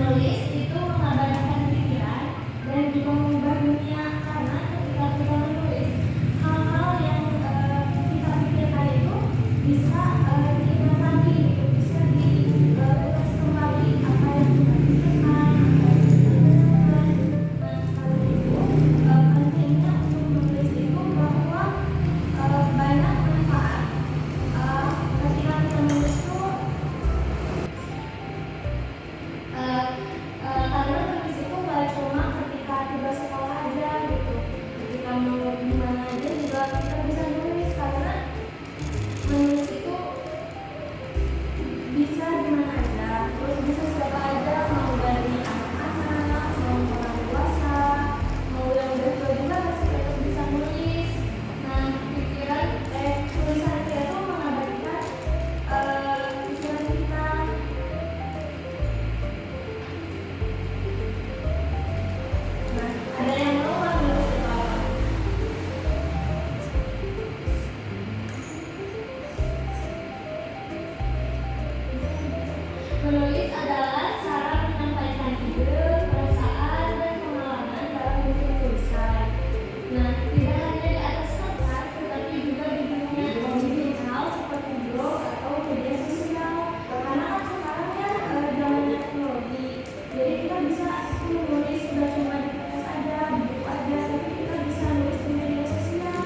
Menulis itu mengabadikan pikiran dan juga mengubah dunia, karena ketika kita menulis, hal-hal yang kita pikirkan itu bisa diingat lagi, gitu. Bisa diulas kembali apa yang kita pikirkan, apa yang kita dengarkan. Nah, karena itu pentingnya untuk menulis itu bahwa banyak manfaat ketika kita menulis itu. Karena nulis itu nggak cuma ketika tugas sekolah aja gitu, ketika mau gimana aja juga kita bisa nulis, karena menulis itu bisa dimana aja, terus bisa siapa aja, mau dari anak-anak, mau orang dewasa, mau yang udah tua juga pasti tetap bisa nulis. Nah, tulisan kita itu mengabadikan pikiran kita. Nah, ada yang mau nggak nulis itu apa? Menulis adalah cara menyampaikan ide, perasaan, dan pengalaman dalam bentuk tulisan. Nah, tidak hanya di atas kertas, tetapi juga di dunia digital seperti blog atau media sosial. Karena kan sekarang ya zaman teknologi, jadi kita bisa menulis nggak cuma di kertas aja, di buku aja, tapi kita bisa nulis di media sosial.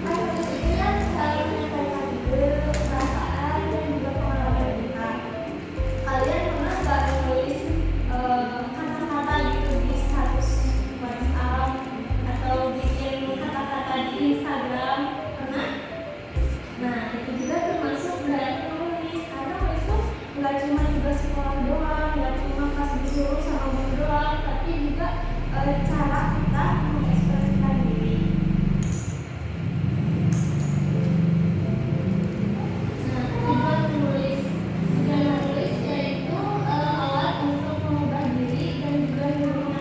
Kan nulis itu kan cara menyampaikan ide, perasaan, dan juga pengalaman kita. Kalian pernah nggak nulis kata-kata gitu di status WhatsApp atau bikin kata-kata di Instagram? Pernah? Nah, itu juga termasuk dari menulis, karena nulis tuh nggak cuma tugas sekolah doang, nggak cuma pas disuruh sama guru doang, tapi juga cara kita mengekspresikan diri. Nah, tujuan menulis yaitu alat untuk mengubah diri dan juga dunia.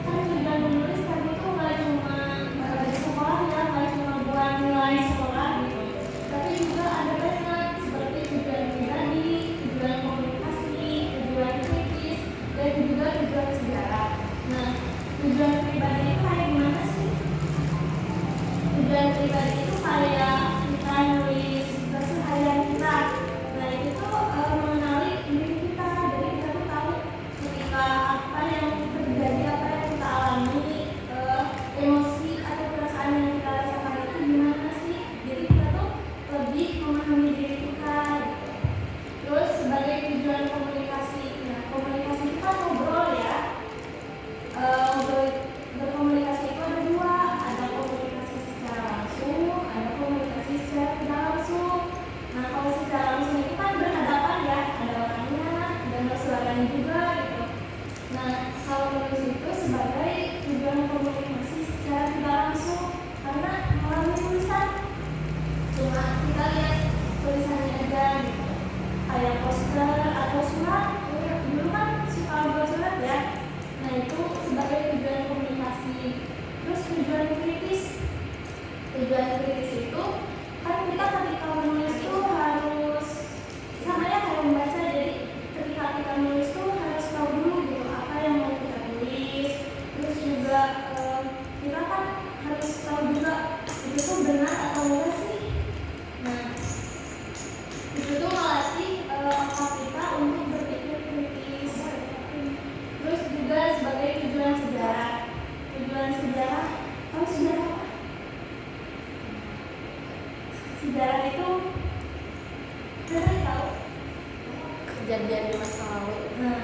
Kan tujuan menulis tadi itu nggak cuma di sekolah ya, nggak cuma buat nilai sekolah gitu, tapi juga ada banyak seperti tujuan pribadi, tujuan komunikasi, tujuan kritis, dan juga tujuan sejarah. Nah, tujuan pribadi itu kayak gimana sih? Tujuan pribadi itu kayak kita nulis keseharian kita. Nah, itu tuh mengenali diri kita, jadi kita tuh tahu ketika apa yang terjadi, apa yang kita alami, emosi atau perasaan yang kita rasakan itu gimana sih. Jadi kita tuh lebih memahami diri kita gitu. Terus sebagai tujuan komunikasi, nah komunikasi itu kan ngobrol ya. Berkomunikasi itu ada dua, ada komunikasi secara langsung, ada komunikasi secara tidak langsung. Nah, kalau secara langsung itu kan berhadapan ya, ada orangnya dan bersuaranya juga gitu. Nah, kalau menulis itu sebagai tujuan komunikasi secara tidak langsung, karena melalui tulisan cuma kita lihat tulisannya aja gitu, kayak poster atau surat. Dulu kan suka buat surat ya. Nah, itu sebagai tujuan komunikasi. Terus tujuan kritis itu kan kita ketika menulis itu harus sama ya kayak membaca, jadi ketika kita menulis itu harus tahu dulu gitu apa yang mau kita tulis. Terus juga kita kan harus tahu juga itu tuh benar atau enggak sih. Nah, itu tuh melatih otak kita untuk berpikir kritis. Terus juga sebagai tujuan sejarah. Tahu sejarah apa? Sejarah itu kalian tahu Kejadian di masa lalu. Nah,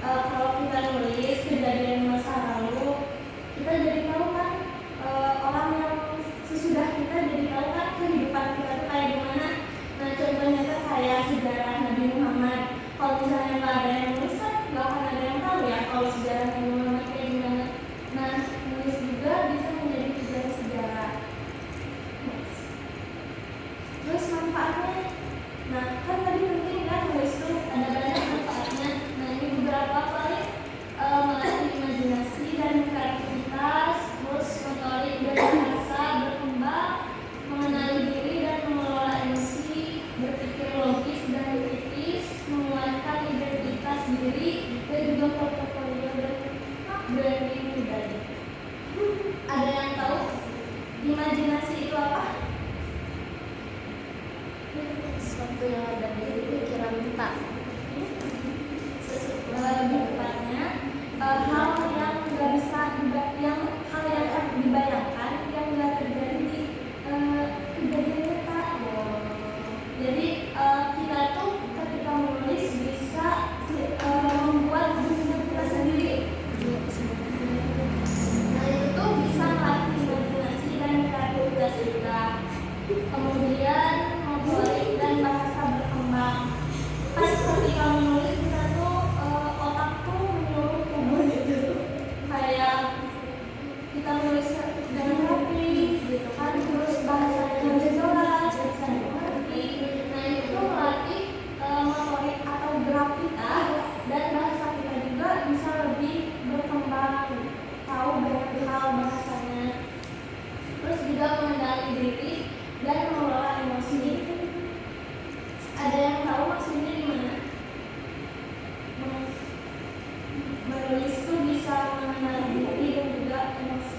kalau kita nulis kejadian di masa lalu, kita jadi tahu kan orang yang sesudah kita, jadi tahu kan kehidupan kita tuh kayak gimana. Nah, contohnya tuh kayak sejarah Nabi Muhammad. Kalau misalnya nggak ada yang nulis kan nggak akan ada yang tahu ya kalau sejarah Nabi Muhammad kayak gimana. Nah, nulis juga bisa menjadi tujuan sejarah. Terus manfaatnya, nah kan tadi penting kan nulis itu ada banyak manfaatnya. Nah, ini beberapa paling melatih imajinasi dan kreativitas, terus motorik dan bahasa berkembang, mengenali diri dan mengelola emosi, berpikir logis dan kritis, menguatkan identitas diri, dan juga portofolio dan branding pribadi. Ada yang tahu imajinasi itu apa? Sesuatu yang ada di pikiran kita. Lebih tepatnya hal yang nggak bisa hal yang dibayangkan yang nggak terjadi di kejadian nyata. Jadi kita tuh ketika menulis bisa membuat dunia kita sendiri. Nah itu tuh bisa melatih imajinasi dan kreativitas kita. Kemudian motorik dan bahasa berkembang. Pas ketika menulis kita tuh otak tuh menyuruh tubuh gitu. Kayak kita menulis dengan rapi gitu kan, terus bahasanya harus jelas, bisa dimengerti. Nah itu tuh melatih motorik atau gerak kita, dan bahasa kita juga bisa lebih berkembang, tahu banyak hal bahasanya. Terus juga mengendali diri dan mengelola emosi. Ada yang tahu maksudnya di mana? Menulis itu bisa mengenali diri dan juga emosi.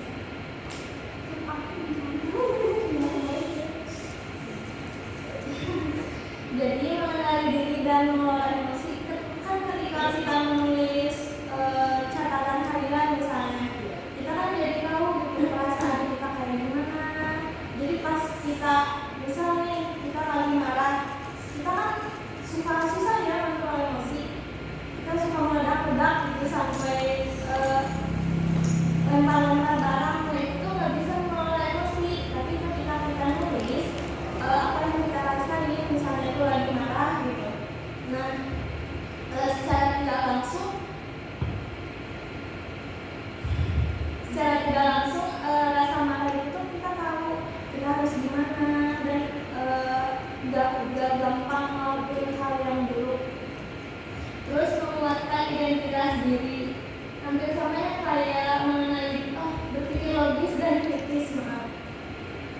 Jadi mengenali diri dan mengelola emosi kan ketika kita menulis catatan harian misalnya, kita kan jadi tahu gitu perasaan kita kayak gimana. Jadi pas kita misalnya kita lagi marah, kita kan suka susah ya mengontrol emosi. Kita suka meledak-ledak gitu sampai lempar-lempar barang. Nah itu nggak bisa mengelola emosi. Tapi ketika kita nulis apa yang kita rasain, misalnya itu lagi marah gitu. Nah secara tidak langsung rasa marah itu kita tahu kita harus gimana, dan gak gampang ngelakuin hal yang buruk. Terus menguatkan identitas diri, hampir sama kayak mengenai berpikir logis dan kritis.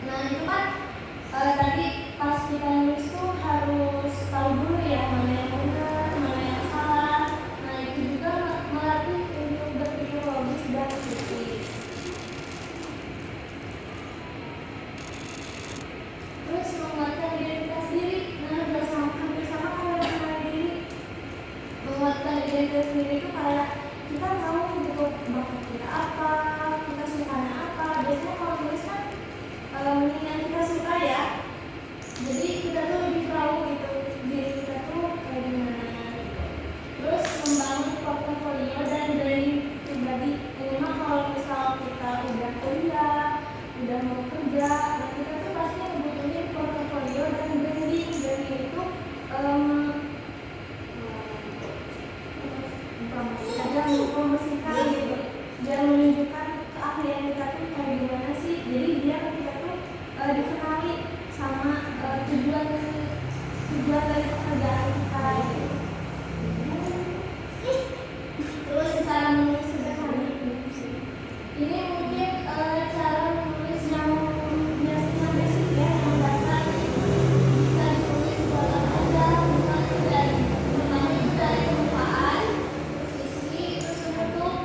Nah itu kan tadi pas kita nulis tuh harus tahu dulu ya mana yang benar, mana yang salah. Nah itu juga melatih untuk berpikir logis dan kritis. Terus menguatkan identitas diri. Nah hampir sama kayak mengenai diri. Menguatkan identitas diri itu kayak kita tahu gitu bakat kita apa, kita sukanya apa. Biasanya kalau nulis kan yang kita suka ya. Jadi kita tuh lebih tahu gitu diri kita tuh kayak gimana gitu. Terus membangun portofolio dan branding pribadi. Ini mah kalau misal kita udah kuliah, udah mau kerja, nah kita tuh pasti membutuhkan portofolio dan branding. Branding itu mempromosikan gitu, dan menunjukkan keahlian kita tuh kayak gimana sih. Jadi biar kita tuh dikenali sama tujuan dari pekerjaan kita gitu. Terus cara menulis sederhana. Ini mungkin cara menulis yang biasanya basic ya, yang dasar. Bisa ditulis dalam aja, misalnya dari pertama itu dari permukaan, terus isi, terus bentuk,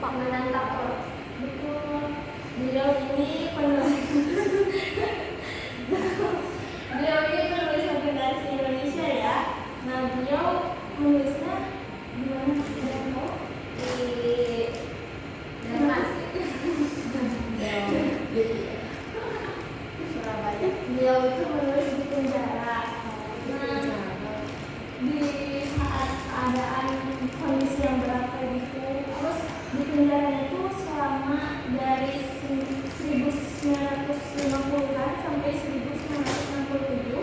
Menantator. Betul. Beliau ini penulis legendaris Indonesia ya. Nah, beliau menulisnya di mana? Di Denmas. Surabaya. Beliau itu menulis di penjara. Nah, di saat keadaan kondisi yang berat kayak gitu, terus di penjara itu selama dari 1950-an sampai 1967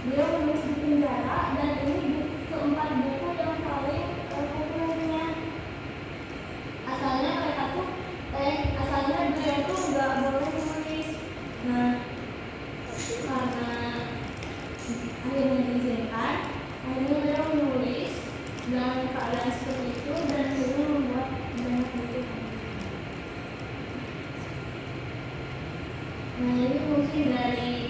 beliau menulis di penjara, dan ini keempat buku yang paling populernya. Asalnya beliau tuh nggak boleh nulis. Nah, karena akhirnya diizinkan, akhirnya beliau menulis dalam keadaan seperti itu, dan akhirnya membuat banyak buku. Nah, ini mungkin dari